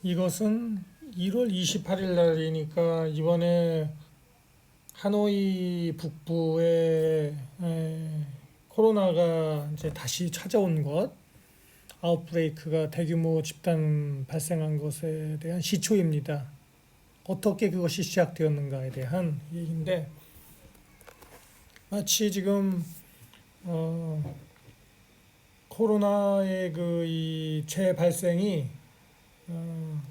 이것은 1월 28일 날이니까 이번에 하노이 북부에 코로나가 이제 다시 찾아온 것, 아웃브레이크가 대규모 집단 발생한 것에 대한 시초입니다. 어떻게 그것이 시작되었는가에 대한 얘기인데, 마치 지금 코로나의 그 이 재발생이 어,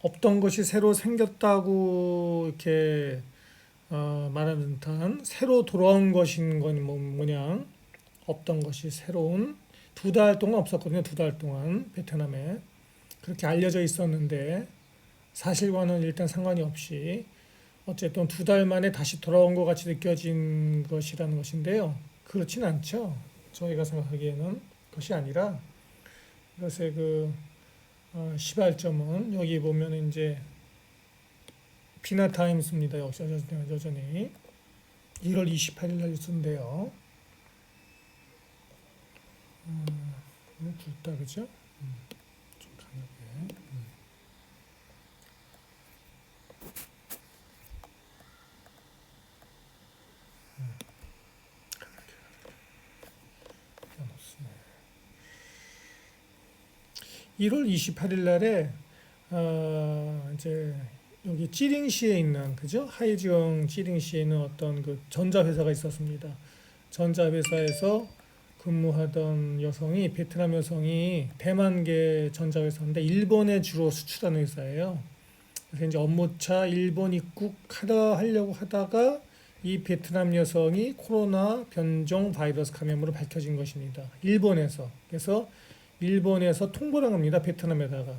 없던 것이 새로 생겼다고 이렇게 말하는 듯한 새로 돌아온 것인 건 뭐냐, 없던 것이 새로운, 2달 동안 없었거든요. 2달 동안 베트남에 그렇게 알려져 있었는데 사실과는 일단 상관이 없이 어쨌든 2달 만에 다시 돌아온 것 같이 느껴진 것이라는 것인데요. 그렇진 않죠. 저희가 생각하기에는 그것이 아니라 이것의 그 시발점은 여기 보면 이제 피나타임스입니다. 역시 여전히 1월 28일 날 뉴스인데요. 굵다 그죠? 좀 강하게. 펴놓습니다. 1월 28일 날에 이제 여기 찌링시에 있는 그죠? 하이지영 찌링시에 있는 어떤 그 전자회사가 있었습니다. 전자회사에서 근무하던 여성이 베트남 여성이 대만계 전자회사인데 일본에 주로 수출하는 회사예요. 그래서 이제 업무차 일본 하려고 하다가 이 베트남 여성이 코로나 변종 바이러스 감염으로 밝혀진 것입니다. 일본에서. 그래서 일본에서 통보를 합니다. 베트남에다가.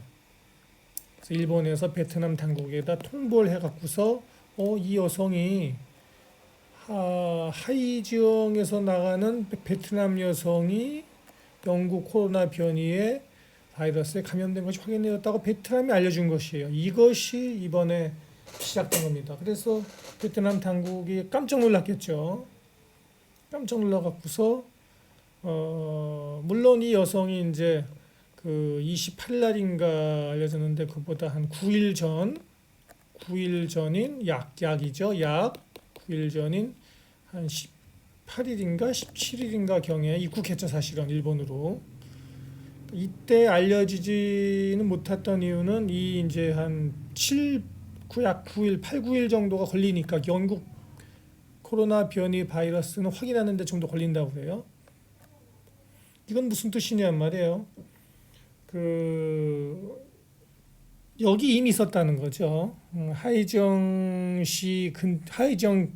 그래서 일본에서 베트남 당국에다 통보를 해갖고서 이 여성이 하이지영에서 나가는 베트남 여성이 영국 코로나 변이에 바이러스에 감염된 것이 확인되었다고 베트남이 알려준 것이에요. 이것이 이번에 시작된 겁니다. 그래서 베트남 당국이 깜짝 놀랐겠죠. 깜짝 놀라갖고서 물론 이 여성이 이제 그 28일 날인가 알려졌는데 그보다 한 9일 전인 약이죠. 약 9일 전인 한 18일인가 17일인가 경에 입국했죠. 사실은 일본으로. 이때 알려지지는 못했던 이유는 이 이제 한 9약 9일, 8, 9일 정도가 걸리니까 영국 코로나 변이 바이러스는 확인하는 데 정도 걸린다고 그래요. 이건 무슨 뜻이냐 말이에요. 여기 이미 있었다는 거죠. 하이정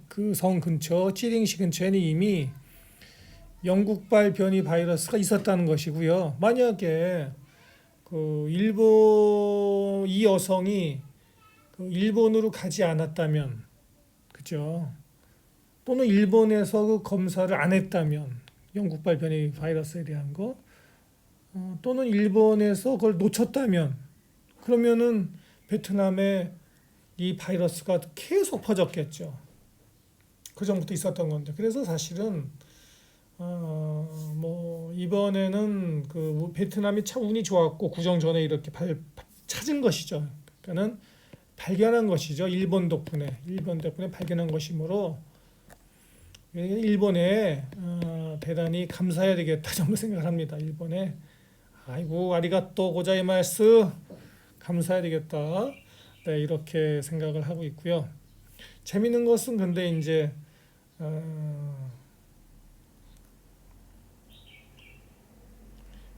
그 성 근처, 찌링시 근처에는 이미 영국발 변이 바이러스가 있었다는 것이고요. 만약에 이 여성이 일본으로 가지 않았다면, 그죠? 또는 일본에서 그 검사를 안 했다면, 영국발 변이 바이러스에 대한 거, 또는 일본에서 그걸 놓쳤다면, 그러면은 베트남에 이 바이러스가 계속 퍼졌겠죠. 그 전부터 있었던 건데. 그래서 사실은 이번에는 그 베트남이 참 운이 좋았고 구정 전에 이렇게 찾은 것이죠. 그러니까는 발견한 것이죠. 일본 덕분에 발견한 것이므로 일본에 대단히 감사해야 되겠다 정도 생각을 합니다. 일본에 아이고 아리가또 고자이마스 감사해야 되겠다. 네, 이렇게 생각을 하고 있고요. 재밌는 것은 근데 이제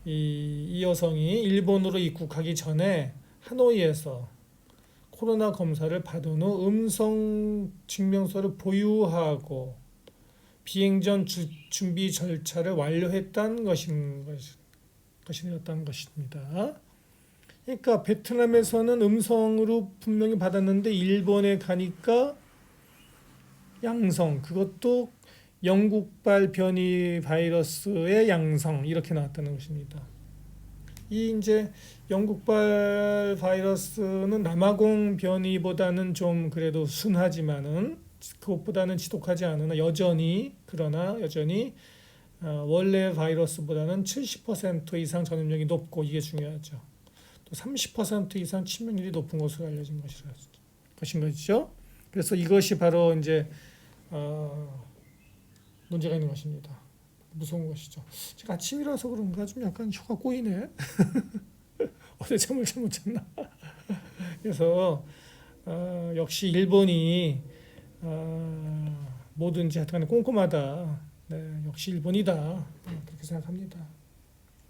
이 여성이 일본으로 입국하기 전에 하노이에서 코로나 검사를 받은 후 음성 증명서를 보유하고 비행 전 준비 절차를 완료했다는 것이었다는 것입니다. 그러니까 베트남에서는 음성으로 분명히 받았는데 일본에 가니까 양성, 그것도 영국발 변이 바이러스의 양성 이렇게 나왔다는 것입니다. 이 이제 영국발 바이러스는 남아공 변이보다는 좀 그래도 순하지만은 그것보다는 지독하지 않으나 여전히 원래 바이러스보다는 70% 이상 전염력이 높고 이게 중요하죠. 또 30% 이상 치명률이 높은 것으로 알려진 것인 것이죠. 그래서 이것이 바로 이제 문제가 있는 것입니다. 무서운 것이죠. 제가 아침이라서 그런가 좀 약간 혀가 꼬이네. 어제 잠을 잘못 잤나? 그래서 역시 일본이 뭐든지 하여튼 꼼꼼하다. 네, 역시 일본이다. 그렇게 생각합니다.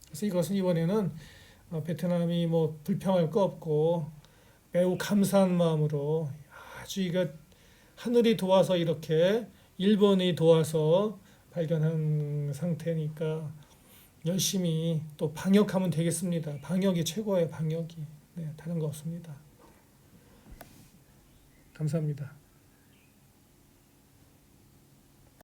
그래서 이것은 이번에는 베트남이 뭐 불평할 거 없고 매우 감사한 마음으로 아주 이거 하늘이 도와서 이렇게 일본이 도와서 발견한 상태니까 열심히 또 방역하면 되겠습니다. 방역이 최고예요, 방역이. 네, 다른 거 없습니다. 감사합니다.